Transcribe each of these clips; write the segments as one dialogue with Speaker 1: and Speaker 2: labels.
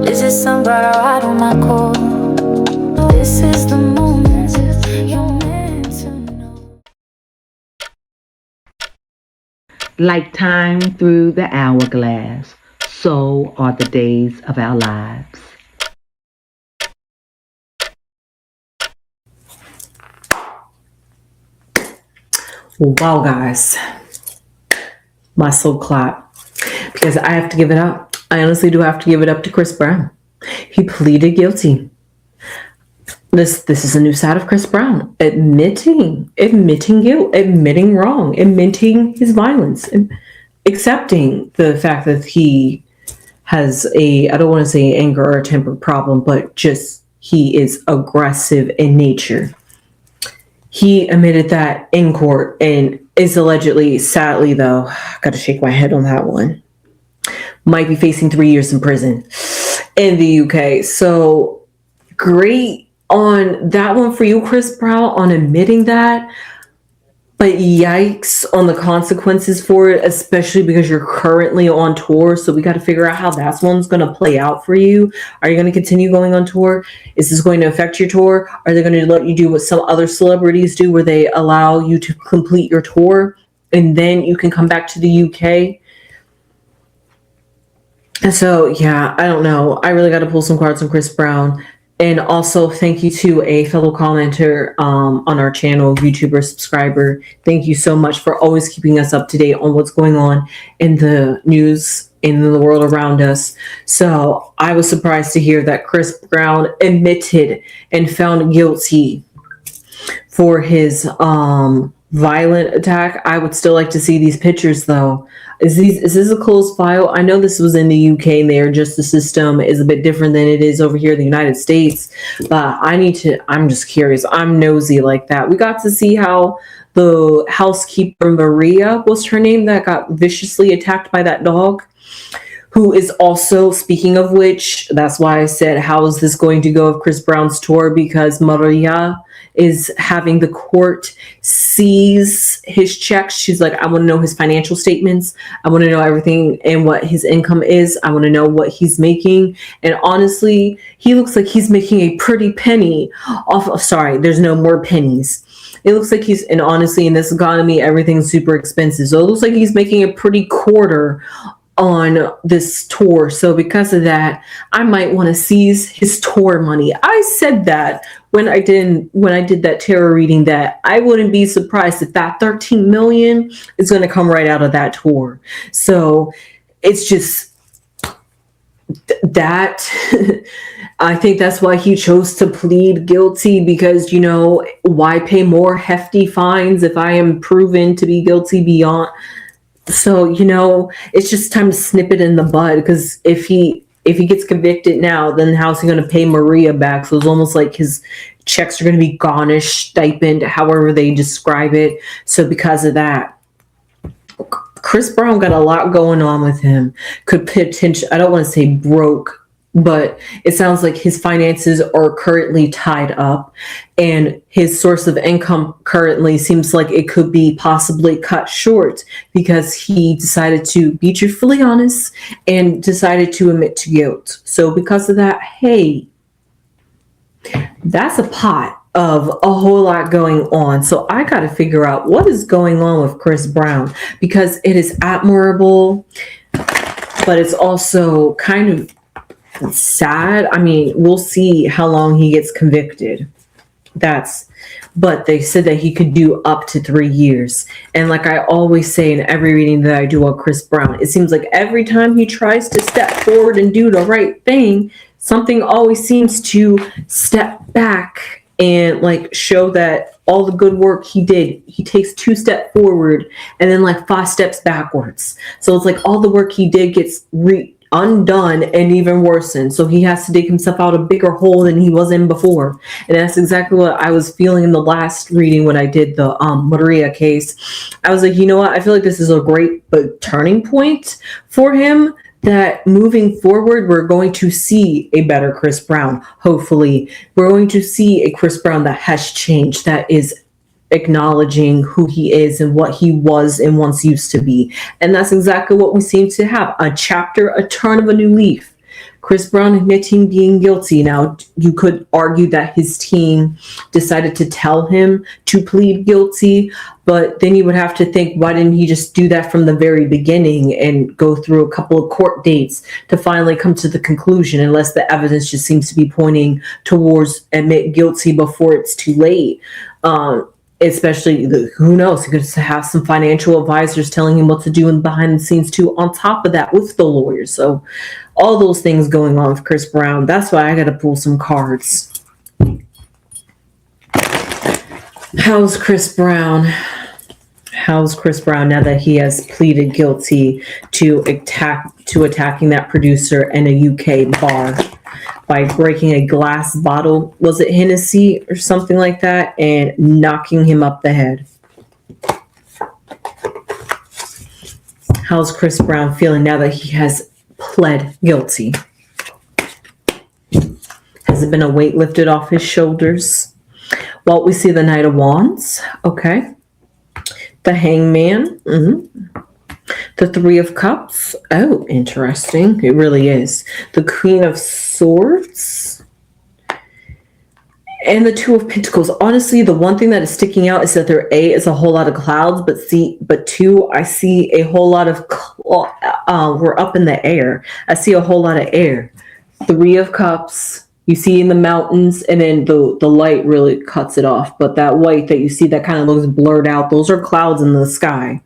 Speaker 1: Is it somebody right on my core? This is the moment you're meant to know.
Speaker 2: Like time through the hourglass, so are the days of our lives.
Speaker 3: Wow, guys, my soul clap, because I have to give it up. I honestly do have to give it up to Chris Brown. He pleaded guilty. This is a new side of Chris Brown, admitting guilt, admitting wrong, admitting his violence, and accepting the fact that he has I don't want to say anger or a temper problem, but just he is aggressive in nature. He admitted that in court and is allegedly, sadly though, got to shake my head on that one, might be facing 3 years in prison in the UK. So great on that one for you, Chris Brown, on admitting that. But yikes on the consequences for it, especially because you're currently on tour. So we got to figure out how that one's going to play out for you. Are you going to continue going on tour? Is this going to affect your tour? Are they going to let you do what some other celebrities do, where they allow you to complete your tour and then you can come back to the UK? And so, yeah, I don't know. I really got to pull some cards on Chris Brown. And also, thank you to a fellow commenter on our channel, YouTuber, subscriber. Thank you so much for always keeping us up to date on what's going on in the news in the world around us. So I was surprised to hear that Chris Brown admitted and found guilty for his violent attack. I would still like to see these pictures, though. Is this a closed file? I know this was in the UK and their justice system is a bit different than it is over here in the United States. But I'm just curious. I'm nosy like that. We got to see how the housekeeper, Maria was her name, that got viciously attacked by that dog, who is also, speaking of which, that's why I said, how is this going to go of Chris Brown's tour? Because Maria is having the court seize his checks. She's like, I want to know his financial statements. I want to know everything and what his income is. I want to know what he's making. And honestly, he looks like he's making a pretty penny off of, sorry, there's no more pennies. It looks like and honestly, in this economy, everything's super expensive. So it looks like he's making a pretty quarter on this tour. So because of that, I might want to seize his tour money. I said that when I did that tarot reading, that I wouldn't be surprised if that 13 million is going to come right out of that tour. So it's just that I think that's why he chose to plead guilty, because, you know, why pay more hefty fines if I am proven to be guilty beyond. So, you know, it's just time to snip it in the bud, because if he gets convicted now, then how's he going to pay Maria back? So it's almost like his checks are going to be garnished, stipend, however they describe it. So because of that, Chris Brown got a lot going on with him. Could potentially, I don't want to say broke, but it sounds like his finances are currently tied up, and his source of income currently seems like it could be possibly cut short, because he decided to be truthfully honest and decided to admit to guilt. So because of that, hey, that's a pot of a whole lot going on. So I got to figure out what is going on with Chris Brown, because it is admirable, but it's also kind of sad. I mean, we'll see how long he gets convicted. But they said that he could do up to 3 years. And like I always say in every reading that I do on Chris Brown, it seems like every time he tries to step forward and do the right thing, something always seems to step back and like show that all the good work he did, he takes 2 steps forward and then like 5 steps backwards. So it's like all the work he did gets undone and even worsened. So he has to dig himself out a bigger hole than he was in before. And that's exactly what I was feeling in the last reading when I did the Maria case. I was like, you know what? I feel like this is a great turning point for him, that moving forward, we're going to see a better Chris Brown. Hopefully, we're going to see a Chris Brown that has changed, that is acknowledging who he is and what he was and once used to be. And that's exactly what we seem to have. A chapter, a turn of a new leaf. Chris Brown admitting being guilty. Now, you could argue that his team decided to tell him to plead guilty, but then you would have to think, why didn't he just do that from the very beginning and go through a couple of court dates to finally come to the conclusion, unless the evidence just seems to be pointing towards admit guilty before it's too late. Especially, who knows, he could have some financial advisors telling him what to do in behind the scenes too, on top of that with the lawyers. So all those things going on with Chris Brown. That's why I got to pull some cards. How's Chris Brown now that he has pleaded guilty to attacking that producer in a UK bar by breaking a glass bottle, was it Hennessy or something like that, and knocking him up the head? How's Chris Brown feeling now that he has pled guilty? Has it been a weight lifted off his shoulders? Well, we see the Knight of Wands. Okay. The Hangman. The Three of Cups. Oh, interesting. It really is. The Queen of Swords. And the Two of Pentacles. Honestly, the one thing that is sticking out is that there is a whole lot of clouds, but two, I see a whole lot of we're up in the air. I see a whole lot of air. Three of Cups. You see in the mountains, and then the light really cuts it off. But that white that you see that kind of looks blurred out, those are clouds in the sky.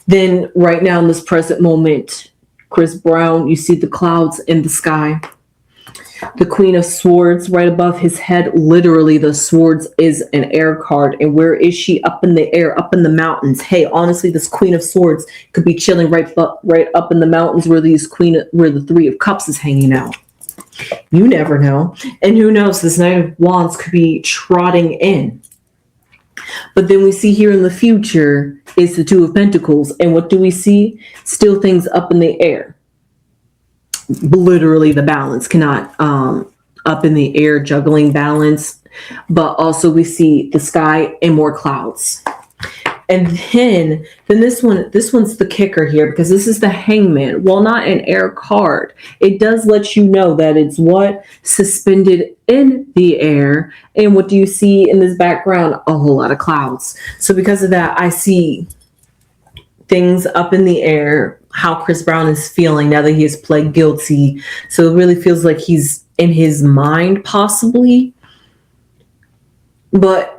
Speaker 3: Then right now in this present moment, Chris Brown, you see the clouds in the sky. The Queen of Swords right above his head. Literally, the Swords is an air card. And where is she? Up in the air, up in the mountains. Hey, honestly, this Queen of Swords could be chilling right up in the mountains where the Three of Cups is hanging out. You never know. And who knows, this Knight of Wands could be trotting in. But then we see here in the future is the Two of Pentacles. And what do we see? Still things up in the air. Literally the balance cannot up in the air, juggling balance. But also we see the sky and more clouds. And then this one's the kicker here, because this is the Hangman. While not an air card, it does let you know that it's what? Suspended in the air. And what do you see in this background? A whole lot of clouds. So because of that, I see things up in the air, how Chris Brown is feeling now that he has pled guilty. So it really feels like he's in his mind possibly. But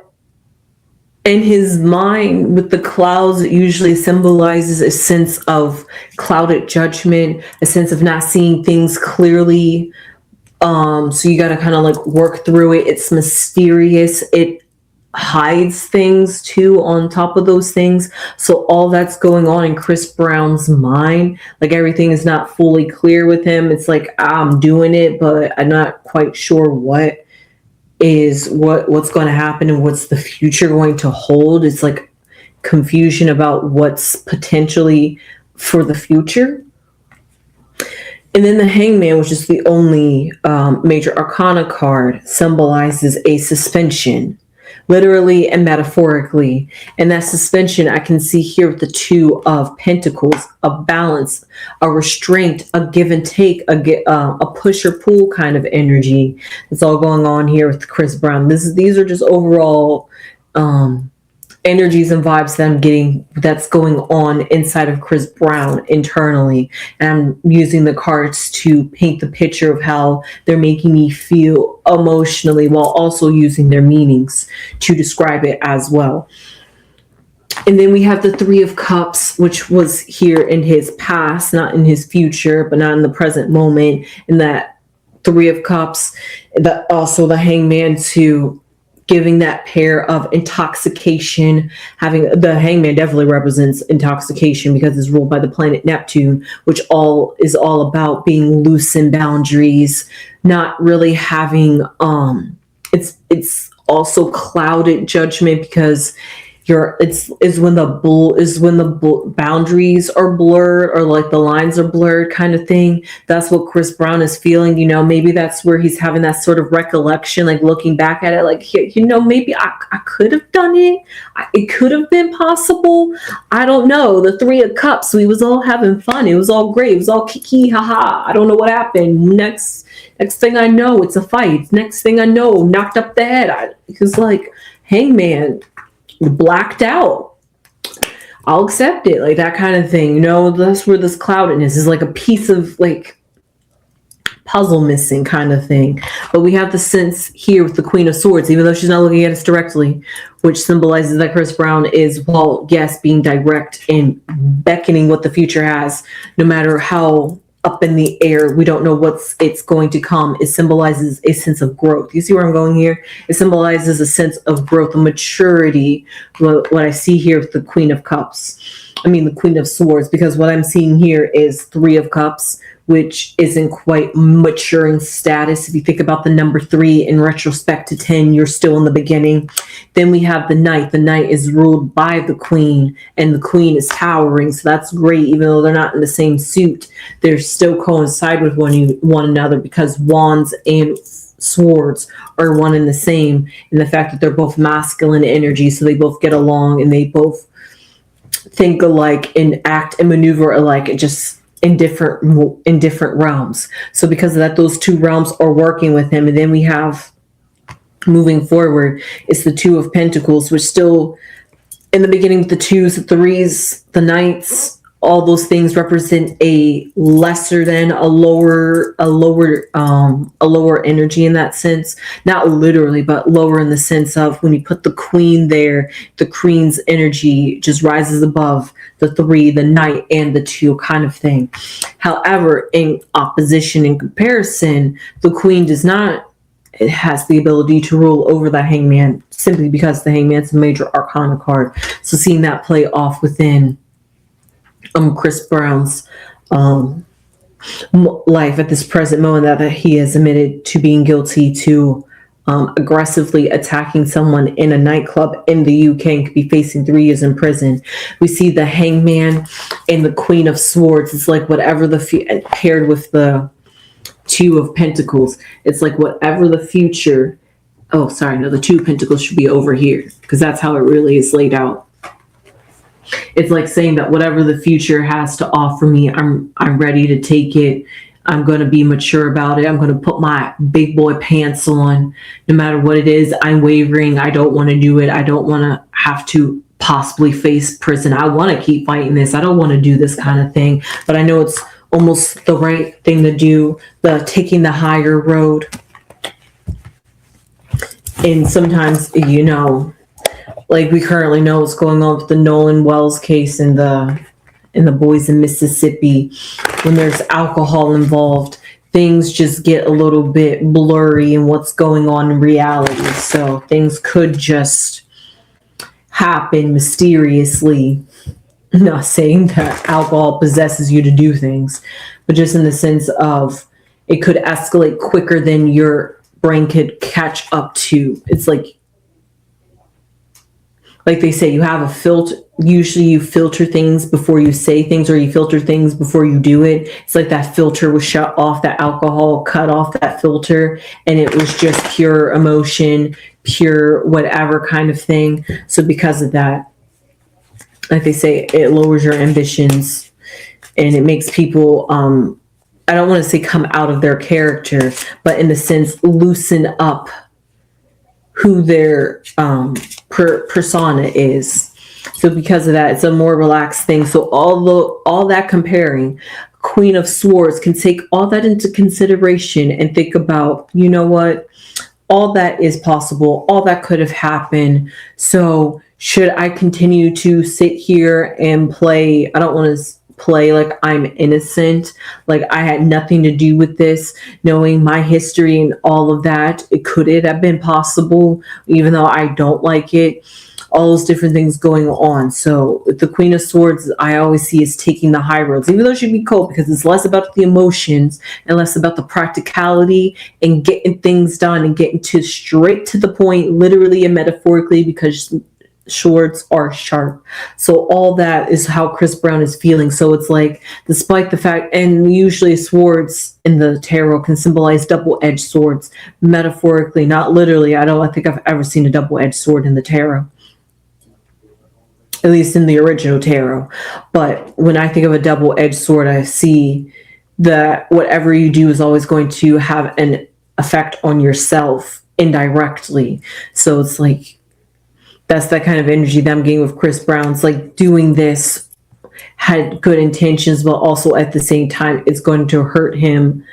Speaker 3: in his mind, with the clouds, it usually symbolizes a sense of clouded judgment, a sense of not seeing things clearly. So you got to kind of like work through it. It's mysterious. It hides things too on top of those things. So all that's going on in Chris Brown's mind, like everything is not fully clear with him. It's like, I'm doing it, but I'm not quite sure what's going to happen and what's the future going to hold. It's like confusion about what's potentially for the future. And then the Hangman, which is the only major arcana card, symbolizes a suspension, literally and metaphorically. And that suspension I can see here with the Two of Pentacles, a balance, a restraint, a give and take, a push or pull kind of energy. That's all going on here with Chris Brown. These are just overall energies and vibes that I'm getting that's going on inside of Chris Brown internally. And I'm using the cards to paint the picture of how they're making me feel emotionally, while also using their meanings to describe it as well. And then we have the Three of Cups, which was here in his past, not in his future, but not in the present moment. And that Three of Cups, also the Hangman too, giving that pair of intoxication. Having the Hangman definitely represents intoxication because it's ruled by the planet Neptune, which is all about being loose in boundaries, not really having it's also clouded judgment, because Is when the boundaries are blurred, or like the lines are blurred kind of thing. That's what Chris Brown is feeling. Maybe that's where he's having that sort of recollection, like looking back at it, like, maybe I could have done it. It could have been possible. I don't know. The Three of Cups, we was all having fun. It was all great. It was all kiki haha. I don't know what happened. Next thing I know, it's a fight. Next thing I know, knocked up the head. It's like, Hangman blacked out. I'll accept it, like that kind of thing. That's where this cloudedness is, like a piece of like puzzle missing kind of thing. But we have the sense here with the Queen of Swords, even though she's not looking at us directly, which symbolizes that Chris Brown is, well, yes, being direct and beckoning what the future has, no matter how up in the air, we don't know it's going to come. It symbolizes a sense of growth. You see where I'm going here? It symbolizes a sense of growth, a maturity. What I see here with the Queen of Swords, because what I'm seeing here is Three of Cups, which isn't quite maturing status. If you think about the number 3 in retrospect to 10, you're still in the beginning. Then we have the Knight. The Knight is ruled by the Queen, and the Queen is towering. So that's great. Even though they're not in the same suit, they still coincide with one another, because wands and swords are one and the same in the fact that they're both masculine energy. So they both get along, and they both think alike and act and maneuver alike. It just in different realms. So because of that, those two realms are working with him. And then we have, moving forward, it's the Two of Pentacles, which still in the beginning with the twos, the threes, the knights, all those things represent a lesser than, a lower energy in that sense. Not literally, but lower in the sense of when you put the Queen there, the Queen's energy just rises above the 3, the Knight, and the 2 kind of thing. However, in opposition, in comparison, the Queen does not. It has the ability to rule over the Hangman, simply because the Hangman's a major arcana card. So seeing that play off within Chris Brown's life at this present moment, that he has admitted to being guilty to aggressively attacking someone in a nightclub in the UK, and could be facing 3 years in prison. We see the Hangman and the Queen of Swords. It's like whatever paired with the Two of Pentacles. It's like whatever the future. Oh, sorry, no, the Two of Pentacles should be over here, because that's how it really is laid out. It's like saying that whatever the future has to offer me, I'm ready to take it. I'm going to be mature about it. I'm going to put my big boy pants on. No matter what it is, I'm wavering. I don't want to do it. I don't want to have to possibly face prison. I want to keep fighting this. I don't want to do this kind of thing. But I know it's almost the right thing to do, taking the higher road. And sometimes, like we currently know what's going on with the Nolan Wells case in the boys in Mississippi. When there's alcohol involved, things just get a little bit blurry in what's going on in reality. So things could just happen mysteriously. I'm not saying that alcohol possesses you to do things, but just in the sense of it could escalate quicker than your brain could catch up to. It's like they say, you have a filter. Usually you filter things before you say things, or you filter things before you do it. It's like that filter was shut off, that alcohol cut off that filter, and it was just pure emotion, pure whatever kind of thing. So because of that, like they say, it lowers your ambitions, and it makes people, I don't want to say come out of their character, but in a sense, loosen up who their persona is. So because of that, it's a more relaxed thing. So all that comparing, Queen of Swords can take all that into consideration and think about, you know what, all that is possible, all that could have happened. So should I continue to sit here and play? I don't want to play like I'm innocent, like I had nothing to do with this, knowing my history and all of that. Could it have been possible, even though I don't like it? All those different things going on. So the Queen of Swords, I always see is taking the high roads, even though it should be cold, because it's less about the emotions and less about the practicality and getting things done and getting straight to the point, literally and metaphorically, because swords are sharp. So all that is how Chris Brown is feeling. So it's like, despite the fact, and usually swords in the tarot can symbolize double-edged swords, metaphorically, not literally. I think I've ever seen a double-edged sword in the tarot, at least in the original tarot. But when I think of a double-edged sword, I see that whatever you do is always going to have an effect on yourself indirectly. So it's like, that's that kind of energy that I'm getting with Chris Brown. It's like doing this had good intentions, but also at the same time, it's going to hurt him.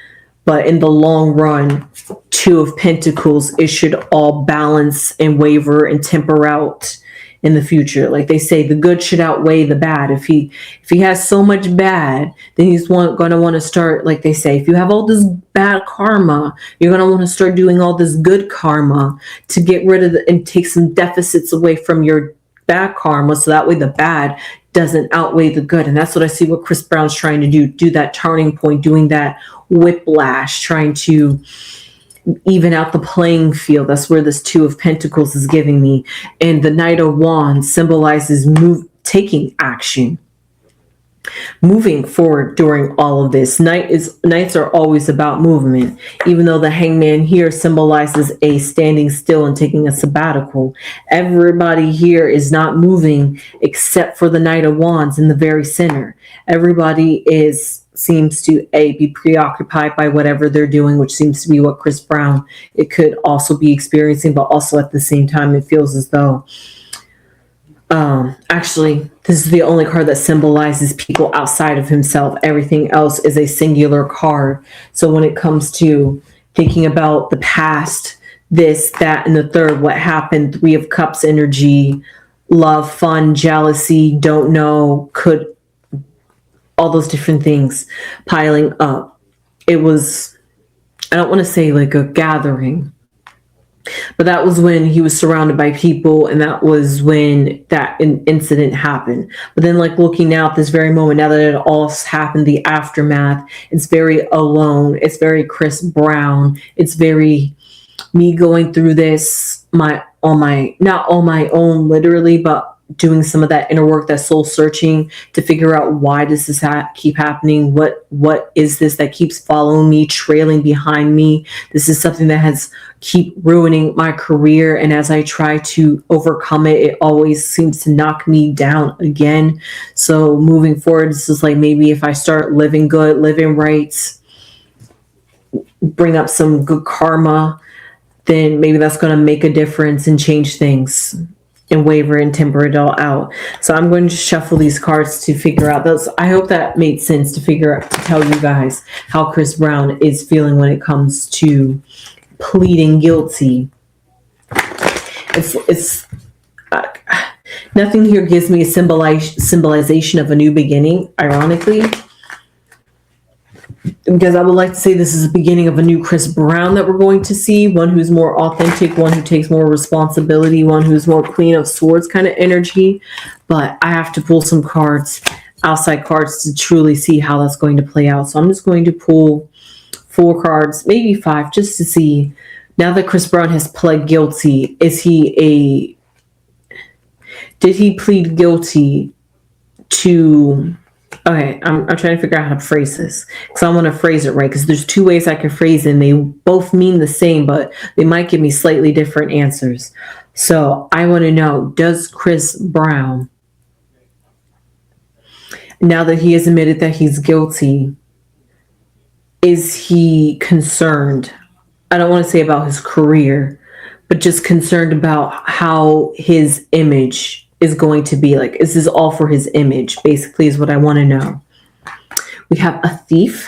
Speaker 3: But in the long run, Two of Pentacles, it should all balance and waver and temper out in the future. Like they say, the good should outweigh the bad. If he has so much bad, then he's going to want to start, like they say, if you have all this bad karma, you're going to want to start doing all this good karma to get rid of and take some deficits away from your bad karma, so that way the bad doesn't outweigh the good. And that's what I see what Chris Brown's trying to do that turning point, doing that whiplash, trying to even out the playing field. That's where this Two of Pentacles is giving me. And the Knight of Wands symbolizes taking action, moving forward during all of this. Nights are always about movement, even though the Hangman here symbolizes a standing still and taking a sabbatical. Everybody here is not moving except for the Knight of Wands in the very center. Everybody seems to be preoccupied by whatever they're doing, which seems to be what Chris Brown, it could also be experiencing, but also at the same time, it feels as though, actually, this is the only card that symbolizes people outside of himself. Everything else is a singular card. So when it comes to thinking about the past, this, that, and the third, what happened, Three of Cups energy, love, fun, jealousy, don't know, could, all those different things piling up. It was, I don't want to say like a gathering, but that was when he was surrounded by people, and that was when that incident happened. But then, like, looking now at this very moment, now that it all happened, the aftermath, it's very alone. It's very Chris Brown. It's very me going through this not on my own literally, but doing some of that inner work, that soul searching to figure out, why does this keep happening? What is this that keeps following me, trailing behind me? This is something that has keep ruining my career. And as I try to overcome it, it always seems to knock me down again. So moving forward, this is like, maybe if I start living good, living right, bring up some good karma, then maybe that's going to make a difference and change things and waver and temper it all out. So I'm going to shuffle these cards to figure out those. I hope that made sense to figure out, to tell you guys how Chris Brown is feeling when it comes to pleading guilty. It's nothing here gives me a symbolization of a new beginning, ironically, because I would like to say this is the beginning of a new Chris Brown that we're going to see, one who's more authentic, one who takes more responsibility, one who's more Queen of Swords kind of energy. But I have to pull some cards, outside cards, to truly see how that's going to play out. So I'm just going to pull 4 cards, maybe 5, just to see, now that Chris Brown has pled guilty, did he plead guilty to, okay, I'm trying to figure out how to phrase this, because I want to phrase it right, because there's 2 ways I can phrase it, and they both mean the same, but they might give me slightly different answers. So I want to know, does Chris Brown, now that he has admitted that he's guilty, is he concerned? I don't want to say about his career, but just concerned about how his image is going to be. Like, is this all for his image? Basically is what I want to know. We have a thief.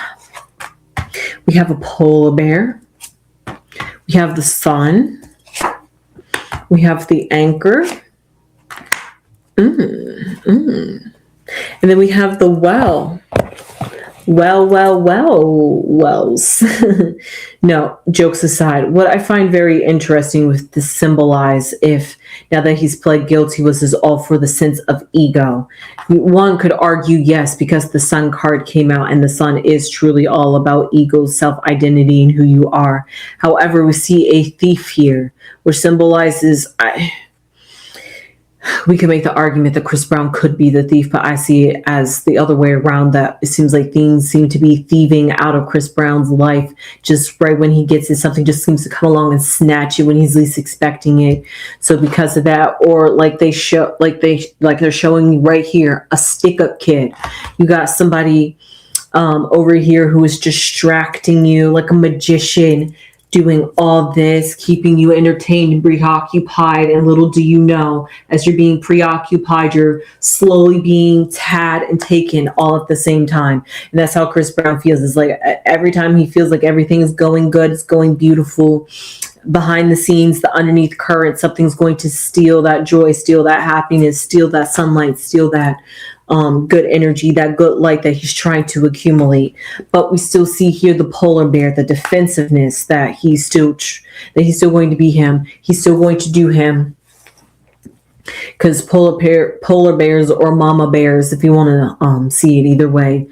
Speaker 3: We have a polar bear. We have the sun. We have the anchor. And then we have the well. Wells. No, jokes aside, what I find very interesting with this symbolize, if now that he's pled guilty, was this all for the sense of ego? One could argue yes, because the sun card came out, and the sun is truly all about ego, self-identity, and who you are. However, we see a thief here, which symbolizes, we can make the argument that Chris Brown could be the thief, but I see it as the other way around, that it seems like things seem to be thieving out of Chris Brown's life just right when he gets it. Something just seems to come along and snatch it when he's least expecting it. So because of that, or like they're showing you right here, a stick-up kid. You got somebody over here who is distracting you like a magician, doing all this, keeping you entertained and preoccupied. And little do you know, as you're being preoccupied, you're slowly being tad and taken all at the same time. And that's how Chris Brown feels. It's like every time he feels like everything is going good, it's going beautiful, behind the scenes, the underneath current, something's going to steal that joy, steal that happiness, steal that sunlight, steal that good energy, that good light that he's trying to accumulate. But we still see here the polar bear, the defensiveness, that he's still going to be him. He's still going to do him. Because polar bears or mama bears, if you want to see it either way,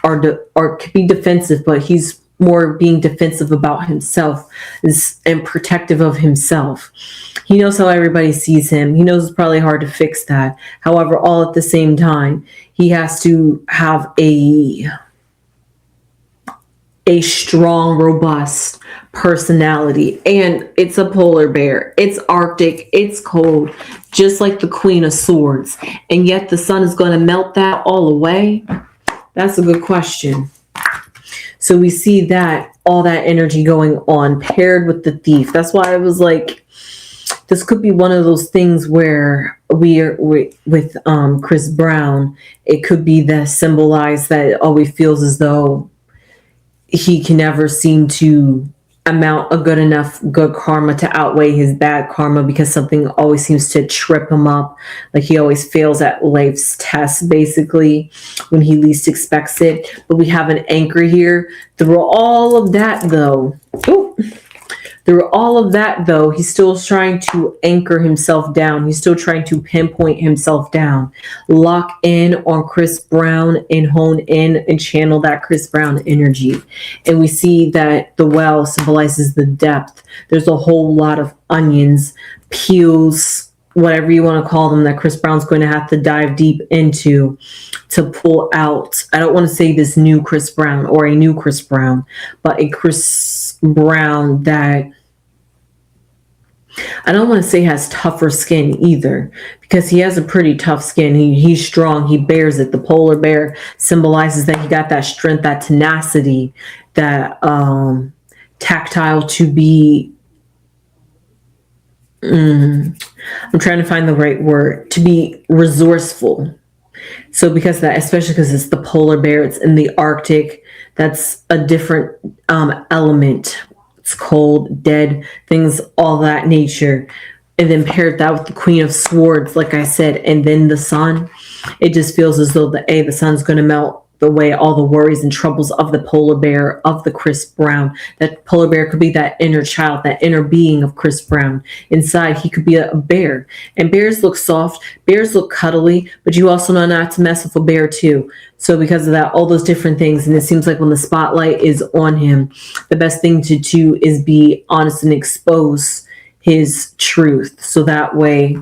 Speaker 3: are could be defensive, but he's more being defensive about himself and protective of himself. He knows how everybody sees him. He knows it's probably hard to fix that. However, all at the same time, he has to have a strong, robust personality. And it's a polar bear. It's Arctic. It's cold, just like the Queen of Swords. And yet the sun is going to melt that all away? That's a good question. So we see that, all that energy going on paired with the thief. That's why I was like, this could be one of those things where with Chris Brown, it could be that symbolized that it always feels as though he can never seem to amount a good karma to outweigh his bad karma, because something always seems to trip him up. Like he always fails at life's test, basically, when he least expects it. But we have an anchor here. Through all of that, though, he's still trying to anchor himself down. He's still trying to pinpoint himself down. Lock in on Chris Brown and hone in and channel that Chris Brown energy. And we see that the well symbolizes the depth. There's a whole lot of onions, peels, whatever you want to call them, that Chris Brown's going to have to dive deep into to pull out. I don't want to say this new Chris Brown or a new Chris Brown, but a Chris Brown that I don't want to say has tougher skin either, because he has a pretty tough skin. He's strong. He bears it. The polar bear symbolizes that he got that strength, that tenacity, that tactile to be. I'm trying to find the right word, to be resourceful. So because of that, especially because it's the polar bear, it's in the Arctic, that's a different element. It's cold, dead, things, all that nature. And then paired that with the Queen of Swords, like I said, and then the sun. It just feels as though the sun's going to melt away all the worries and troubles of the polar bear, of the Chris Brown. That polar bear could be that inner child, that inner being of Chris Brown. Inside, he could be a bear. And bears look soft, bears look cuddly, but you also know not to mess with a bear too. So because of that, all those different things, and it seems like when the spotlight is on him, the best thing to do is be honest and expose his truth. So that way,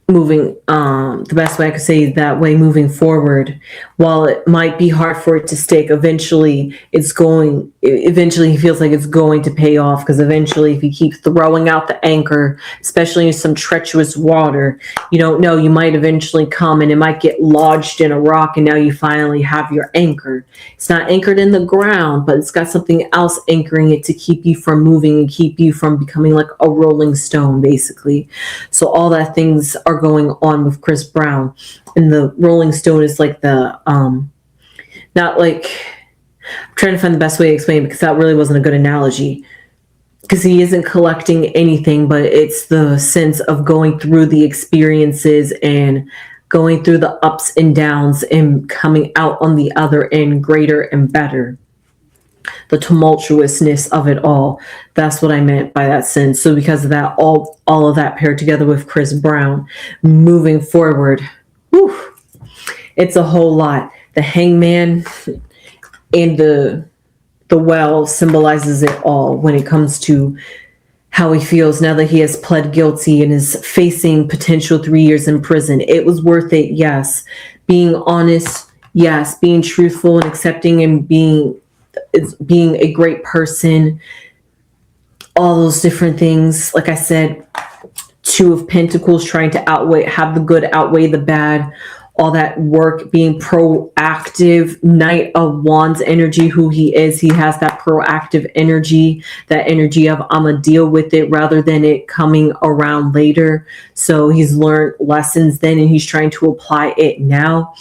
Speaker 3: the best way I could say is that way moving forward, while it might be hard for it to stick, eventually he feels like it's going to pay off, because eventually if you keep throwing out the anchor, especially in some treacherous water, you don't know, you might eventually come and it might get lodged in a rock, and now you finally have your anchor. It's not anchored in the ground, but it's got something else anchoring it to keep you from moving and keep you from becoming like a rolling stone, basically. So all that things are going on with Chris Brown, and the rolling stone is like the not like, I'm trying to find the best way to explain it, because that really wasn't a good analogy, because he isn't collecting anything, but it's the sense of going through the experiences and going through the ups and downs and coming out on the other end greater and better. The tumultuousness of it all. That's what I meant by that sense. So because of that, all of that paired together with Chris Brown, moving forward, it's a whole lot. The hangman and the well symbolizes it all when it comes to how he feels now that he has pled guilty and is facing potential 3 years in prison. It was worth it, yes. Being honest, yes. Being truthful and accepting and being a great person, all those different things. Like I said, Two of Pentacles, trying to have the good outweigh the bad, all that work, being proactive. Knight of Wands energy, who he is. He has that proactive energy, that energy of I'm gonna deal with it rather than it coming around later. So he's learned lessons then and he's trying to apply it now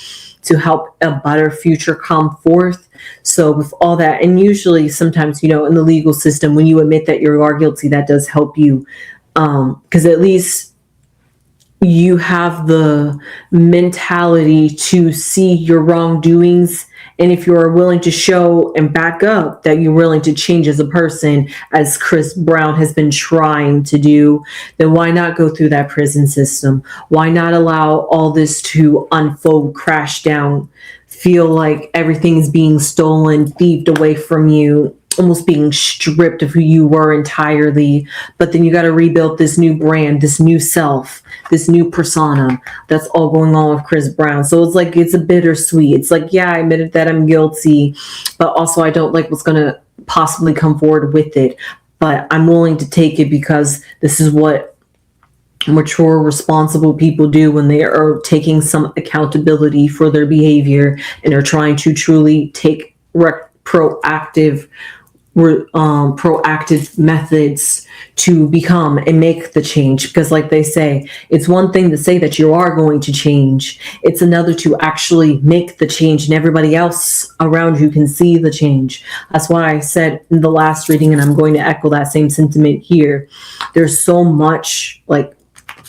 Speaker 3: to help a better future come forth. So with all that, and usually sometimes, in the legal system, when you admit that you are guilty, that does help you. Because at least you have the mentality to see your wrongdoings. And if you are willing to show and back up that you're willing to change as a person, as Chris Brown has been trying to do, then why not go through that prison system? Why not allow all this to unfold, crash down, feel like everything's being stolen, thieved away from you, almost being stripped of who you were entirely, but then you got to rebuild this new brand, this new self, this new persona. That's all going on with Chris Brown. So it's like, it's a bittersweet. It's like, yeah, I admitted that I'm guilty, but also I don't like what's going to possibly come forward with it, but I'm willing to take it because this is what mature, responsible people do when they are taking some accountability for their behavior and are trying to truly take proactive methods to become and make the change. Because like they say, it's one thing to say that you are going to change. It's another to actually make the change and everybody else around you can see the change. That's why I said in the last reading, and I'm going to echo that same sentiment here. There's so much, like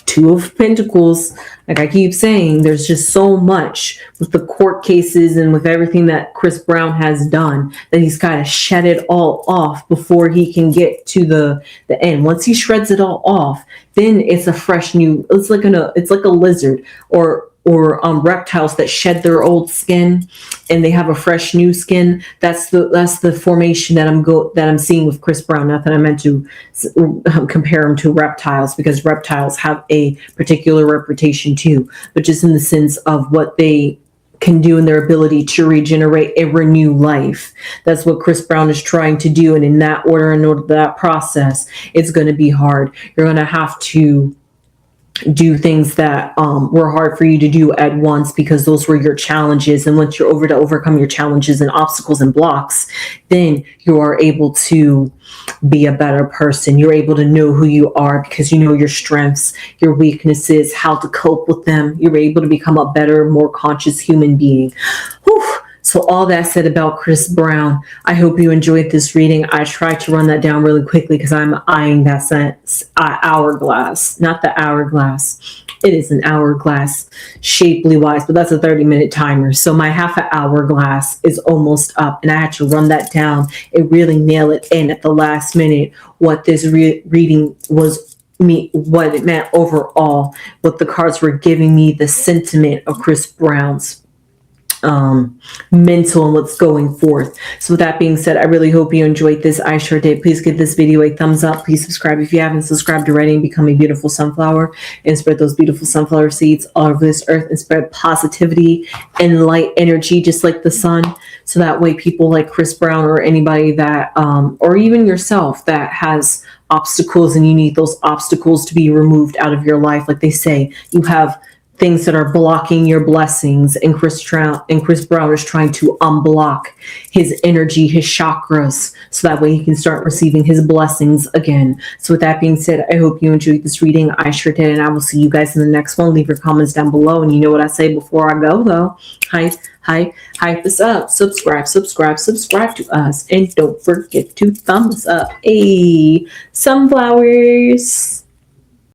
Speaker 3: Two of Pentacles, like I keep saying, there's just so much with the court cases and with everything that Chris Brown has done that he's got to shed it all off before he can get to the end. Once he shreds it all off, then it's a fresh new, it's like a lizard or reptiles that shed their old skin and they have a fresh new skin. That's the formation that I'm seeing with Chris Brown. Not that I meant to compare him to reptiles, because reptiles have a particular reputation too, but just in the sense of what they can do and their ability to regenerate and renew life. That's what Chris Brown is trying to do. And in that order, that process, it's going to be hard. You're going to have to do things that were hard for you to do at once, because those were your challenges. And once you're to overcome your challenges and obstacles and blocks, then you are able to be a better person. You're able to know who you are because you know your strengths, your weaknesses, how to cope with them. You're able to become a better, more conscious human being. Whew. So all that said about Chris Brown, I hope you enjoyed this reading. I tried to run that down really quickly because I'm eyeing that hourglass, not the hourglass. It is an hourglass shapely wise, but that's a 30-minute timer. So my half an hourglass is almost up, and I had to run that down and really nail it in at the last minute what this reading was. What it meant overall, what the cards were giving me, the sentiment of Chris Brown's mental and what's going forth. So with that being said, I really hope you enjoyed this. I sure did. Please give this video a thumbs up. Please subscribe if you haven't subscribed already, and become a beautiful sunflower and spread those beautiful sunflower seeds all over this earth and spread positivity and light energy just like the sun. So that way people like Chris Brown or anybody that or even yourself that has obstacles and you need those obstacles to be removed out of your life. Like they say, you have things that are blocking your blessings, and Chris Brown is trying to unblock his energy, his chakras, so that way he can start receiving his blessings again. So with that being said, I hope you enjoyed this reading. I sure did, and I will see you guys in the next one. Leave your comments down below, and you know what I say before I go though. Hype this up. Subscribe to us, and don't forget to thumbs up. Hey, sunflowers.